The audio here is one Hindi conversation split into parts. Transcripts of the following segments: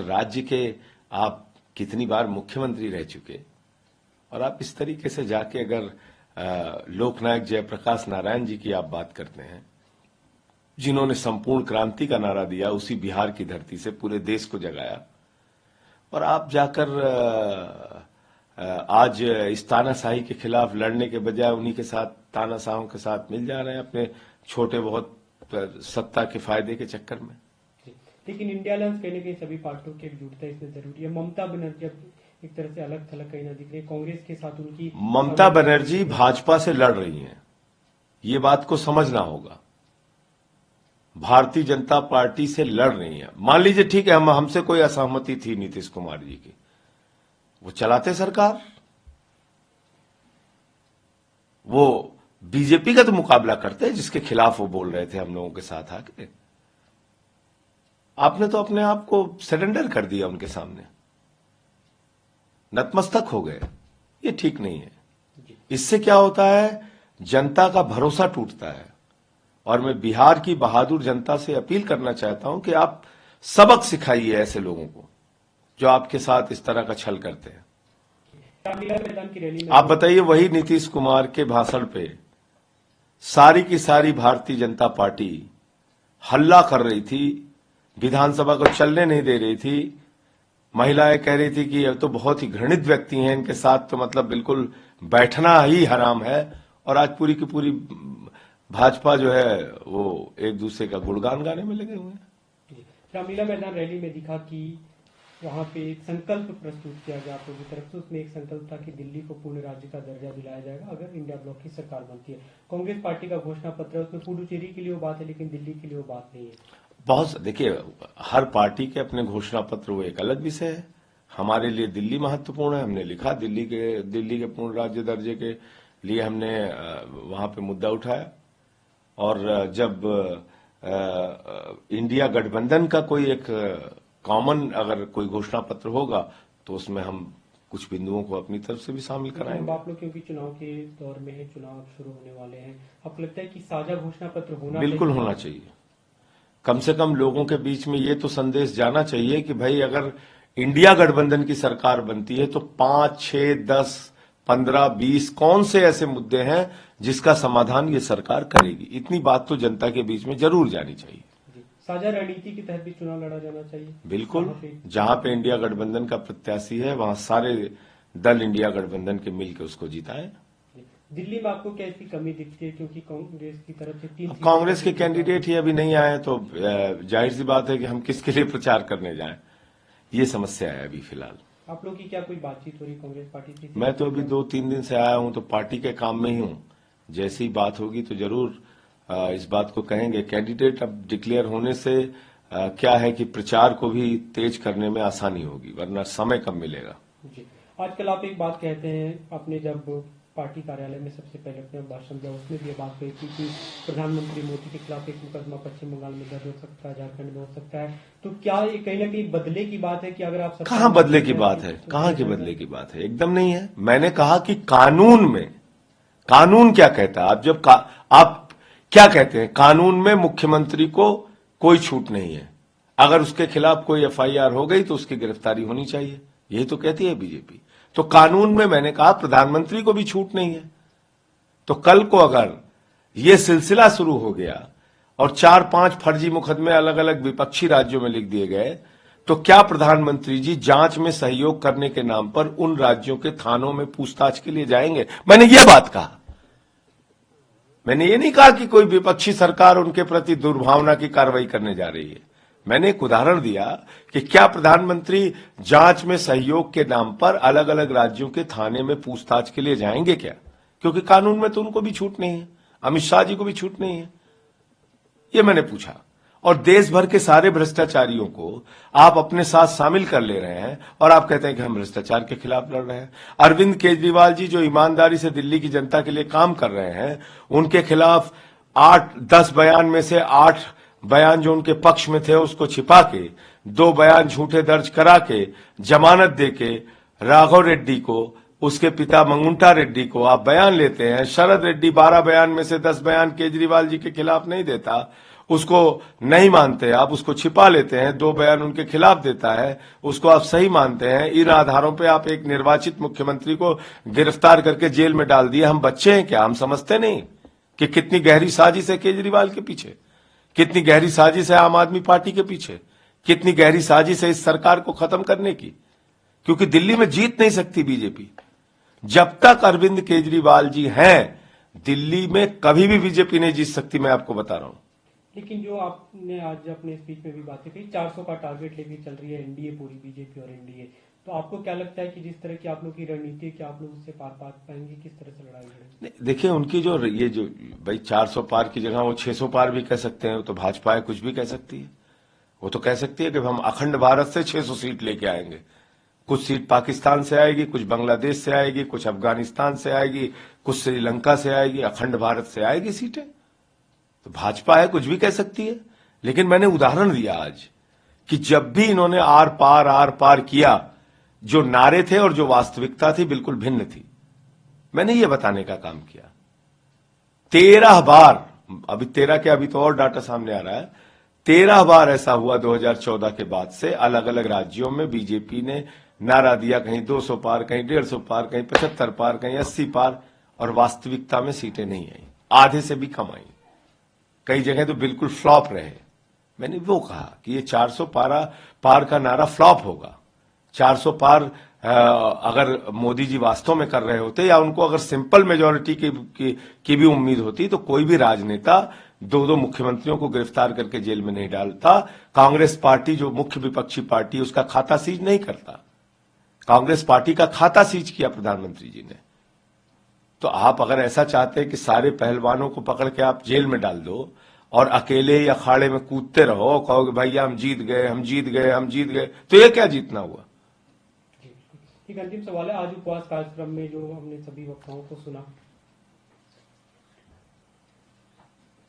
राज्य के आप कितनी बार मुख्यमंत्री रह चुके और आप इस तरीके से जाके अगर लोकनायक जयप्रकाश नारायण जी की आप बात करते हैं, जिन्होंने संपूर्ण क्रांति का नारा दिया, उसी बिहार की धरती से पूरे देश को जगाया, और आप जाकर आज इस तानाशाही के खिलाफ लड़ने के बजाय उन्हीं के साथ, तानाशाहों के साथ मिल जा रहे हैं अपने छोटे बहुत सत्ता के फायदे के चक्कर में। लेकिन इंडिया अलायंस कहीं ना कहीं सभी पार्टियों की एकजुटता इसमें जरूरी है। ममता बनर्जी एक तरह से अलग थलग कहीं ना दिख रही है, कांग्रेस के साथ उनकी। ममता बनर्जी भाजपा से लड़ रही हैं, ये बात को समझना होगा। भारतीय जनता पार्टी से लड़ रही हैं। मान लीजिए ठीक है, हमसे कोई असहमति थी नीतीश कुमार जी की, वो चलाते सरकार, वो बीजेपी का तो मुकाबला करते हैं जिसके खिलाफ वो बोल रहे थे हम लोगों के साथ आके। आपने तो अपने आप को सरेंडर कर दिया उनके सामने, नतमस्तक हो गए। ये ठीक नहीं है। इससे क्या होता है, जनता का भरोसा टूटता है। और मैं बिहार की बहादुर जनता से अपील करना चाहता हूं कि आप सबक सिखाइए ऐसे लोगों को जो आपके साथ इस तरह का छल करते हैं। आप बताइए, वही नीतीश कुमार के भाषण पे सारी की सारी भारतीय जनता पार्टी हल्ला कर रही थी, विधानसभा को चलने नहीं दे रही थी। महिलाएं कह रही थी कि ये तो बहुत ही घृणित व्यक्ति हैं, इनके साथ तो मतलब बिल्कुल बैठना ही हराम है। और आज पूरी की पूरी भाजपा जो है वो एक दूसरे का गुणगान गाने में लगे हुए हैं। रामलीला मैदान रैली में दिखा कि वहां पे एक संकल्प प्रस्तुत किया गया आप लोगों की तरफ से। उसमें एक संकल्प था कि दिल्ली को पूर्ण राज्य का दर्जा दिलाया जाएगा अगर इंडिया ब्लॉक की सरकार बनती है। कांग्रेस पार्टी का घोषणा पत्र है, उसमें पुडुचेरी के लिए वो बात है लेकिन दिल्ली के लिए वो बात नहीं है। बहुत देखिए, हर पार्टी के अपने घोषणा पत्र वो एक अलग विषय है। हमारे लिए दिल्ली महत्वपूर्ण है। हमने लिखा दिल्ली के पूर्ण राज्य दर्जे के लिए हमने वहां पे मुद्दा उठाया। और जब इंडिया गठबंधन का कोई एक कॉमन अगर कोई घोषणा पत्र होगा तो उसमें हम कुछ बिंदुओं को अपनी तरफ से भी शामिल कराएंगे। आप लोग क्योंकि चुनाव के दौर में है, चुनाव शुरू होने वाले हैं, आपको लगता है कि साझा घोषणा पत्र होना बिल्कुल होना चाहिए। कम से कम लोगों के बीच में ये तो संदेश जाना चाहिए कि भाई अगर इंडिया गठबंधन की सरकार बनती है तो 5, 6, 10, 15, 20 कौन से ऐसे मुद्दे हैं जिसका समाधान ये सरकार करेगी। इतनी बात तो जनता के बीच में जरूर जानी चाहिए। साझा रणनीति के तहत भी चुनाव लड़ा जाना चाहिए। बिल्कुल, जहां पे इंडिया गठबंधन का प्रत्याशी है वहां सारे दल इंडिया गठबंधन के मिलकर उसको जिताएं। दिल्ली में आपको क्या इसकी कमी दिखती है, क्योंकि कांग्रेस की तरफ से 3 कांग्रेस के कैंडिडेट ही अभी नहीं आए तो जाहिर सी बात है कि हम किसके लिए प्रचार करने जाएं, ये समस्या है अभी फिलहाल। आप लोग की क्या कोई बातचीत हो रही कांग्रेस पार्टी से? मैं तो अभी 2-3 दिन से आया हूं तो पार्टी के काम में ही हूं। जैसी ही बात होगी तो जरूर इस बात को कहेंगे। कैंडिडेट अब डिक्लेयर होने से क्या है कि प्रचार को भी तेज करने में आसानी होगी, वरना समय कम मिलेगा। जी, आजकल आप एक बात कहते हैं, आपने जब पार्टी कार्यालय में सबसे पहले अपने भाषण दिया उसमें भी ये बात कही थी कि प्रधानमंत्री मोदी के खिलाफ एक मुकदमा पश्चिम बंगाल में दर्ज हो सकता है, झारखंड में हो सकता है। तो क्या ये कहीं ना कहीं बदले की बात है कि अगर आप कहाँ बदले की बात है, कहाँ की बदले की बात है? एकदम नहीं है। मैंने कहा कि कानून में, कानून क्या कहता है? आप जब आप क्या कहते हैं, कानून में मुख्यमंत्री को कोई छूट नहीं है। अगर उसके खिलाफ कोई एफआईआर हो गई तो उसकी गिरफ्तारी होनी चाहिए, यही तो कहती है बीजेपी। तो कानून में मैंने कहा प्रधानमंत्री को भी छूट नहीं है। तो कल को अगर यह सिलसिला शुरू हो गया और 4-5 फर्जी मुकदमे अलग अलग विपक्षी राज्यों में लिख दिए गए तो क्या प्रधानमंत्री जी जांच में सहयोग करने के नाम पर उन राज्यों के थानों में पूछताछ के लिए जाएंगे? मैंने यह बात कहा। मैंने ये नहीं कहा कि कोई विपक्षी सरकार उनके प्रति दुर्भावना की कार्रवाई करने जा रही है। मैंने एक उदाहरण दिया कि क्या प्रधानमंत्री जांच में सहयोग के नाम पर अलग अलग राज्यों के थाने में पूछताछ के लिए जाएंगे क्या? क्योंकि कानून में तो उनको भी छूट नहीं है, अमित शाह जी को भी छूट नहीं है। ये मैंने पूछा। और देश भर के सारे भ्रष्टाचारियों को आप अपने साथ शामिल कर ले रहे हैं और आप कहते हैं कि हम भ्रष्टाचार के खिलाफ लड़ रहे हैं। अरविंद केजरीवाल जी जो ईमानदारी से दिल्ली की जनता के लिए काम कर रहे हैं, उनके खिलाफ 8-10 बयान में से 8 बयान जो उनके पक्ष में थे उसको छिपा के 2 बयान झूठे दर्ज करा के जमानत देके राघव रेड्डी को, उसके पिता मंगुंटा रेड्डी को आप बयान लेते हैं। शरद रेड्डी 12 बयान में से 10 बयान केजरीवाल जी के खिलाफ नहीं देता, उसको नहीं मानते, आप उसको छिपा लेते हैं, 2 बयान उनके खिलाफ देता है, उसको आप सही मानते हैं। इन आधारों पे आप एक निर्वाचित मुख्यमंत्री को गिरफ्तार करके जेल में डाल दिए। हम बच्चे हैं क्या? हम समझते नहीं कि कितनी गहरी साजिश है केजरीवाल के पीछे, कितनी गहरी साजिश है आम आदमी पार्टी के पीछे, कितनी गहरी साजिश है इस सरकार को खत्म करने की। क्योंकि दिल्ली में जीत नहीं सकती बीजेपी। जब तक अरविंद केजरीवाल जी हैं, दिल्ली में कभी भी बीजेपी नहीं जीत सकती, मैं आपको बता रहा हूं। लेकिन जो आपने आज अपने स्पीच में भी बातें कही, 400 का टारगेट लेके चल रही है एनडीए, पूरी बीजेपी और एनडीए, तो आपको क्या लगता है कि जिस तरह की आप लोग की रणनीति है, क्या आप लोग उससे पार पा पाएंगे? किस तरह से लड़ाई लड़ेंगे? देखिए, उनकी जो ये जो भाई 400 पार की जगह वो 600 पार भी कह सकते हैं, तो भाजपा है, कुछ भी कह सकती है। वो तो कह सकती है कि हम अखंड भारत से 600 सीट लेके आएंगे। कुछ सीट पाकिस्तान से आएगी, कुछ बांग्लादेश से आएगी, कुछ अफगानिस्तान से आएगी, कुछ श्रीलंका से आएगी, अखंड भारत से आएगी सीटें। तो भाजपा है, कुछ भी कह सकती है। लेकिन मैंने उदाहरण दिया आज कि जब भी इन्होंने आर पार किया, जो नारे थे और जो वास्तविकता थी बिल्कुल भिन्न थी। मैंने ये बताने का काम किया। 13 बार, अभी 13 के अभी तो और डाटा सामने आ रहा है, 13 बार ऐसा हुआ 2014 के बाद से अलग अलग राज्यों में बीजेपी ने नारा दिया, कहीं 200 पार, कहीं 150 पार, कहीं 75 पार, कहीं 80 पार, और वास्तविकता में सीटें नहीं आई, आधे से भी कम आई। कई जगह तो बिल्कुल फ्लॉप रहे। मैंने वो कहा कि ये 400 पार का नारा फ्लॉप होगा। 400 पार अगर मोदी जी वास्तव में कर रहे होते, या उनको अगर सिंपल मेजोरिटी की भी उम्मीद होती, तो कोई भी राजनेता 2 मुख्यमंत्रियों को गिरफ्तार करके जेल में नहीं डालता। कांग्रेस पार्टी जो मुख्य विपक्षी पार्टी, उसका खाता सीज नहीं करता। कांग्रेस पार्टी का खाता सीज किया प्रधानमंत्री जी ने। तो आप अगर ऐसा चाहते हैं कि सारे पहलवानों को पकड़ के आप जेल में डाल दो और अकेले या अखाड़े में कूदते रहो, कहोगे भैया हम जीत गए, हम जीत गए, हम जीत गए, तो ये क्या जीतना हुआ? एक अंतिम सवाल है, आज उपवास कार्यक्रम में जो हमने सभी वक्ताओं को सुना,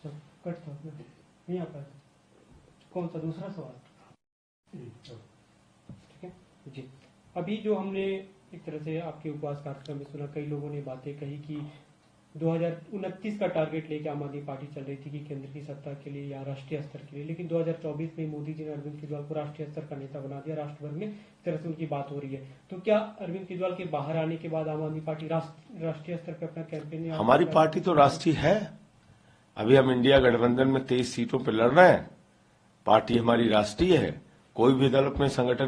कट था नहीं आ पाया, कौन सा दूसरा सवाल? ठीक है जी। अभी जो हमने एक तरह से आपके उपवास कार्यक्रम में सुना, कई लोगों ने बातें कही कि 2029 का टारगेट लेके आम आदमी पार्टी चल रही थी कि केंद्र की सत्ता के लिए या राष्ट्रीय स्तर के लिए, लेकिन 2024 में मोदी जी ने अरविंद केजरीवाल को राष्ट्रीय स्तर का नेता बना दिया, राष्ट्र भर में इस तरह से उनकी बात हो रही है। तो क्या अरविंद केजरीवाल के बाहर आने के बाद आम आदमी पार्टी राष्ट्रीय स्तर पर अपना कैंपेन? हमारी पार्टी तो राष्ट्रीय है। अभी हम इंडिया गठबंधन में 23 सीटों पर लड़ रहे हैं। पार्टी हमारी राष्ट्रीय है। कोई भी दल अपने संगठन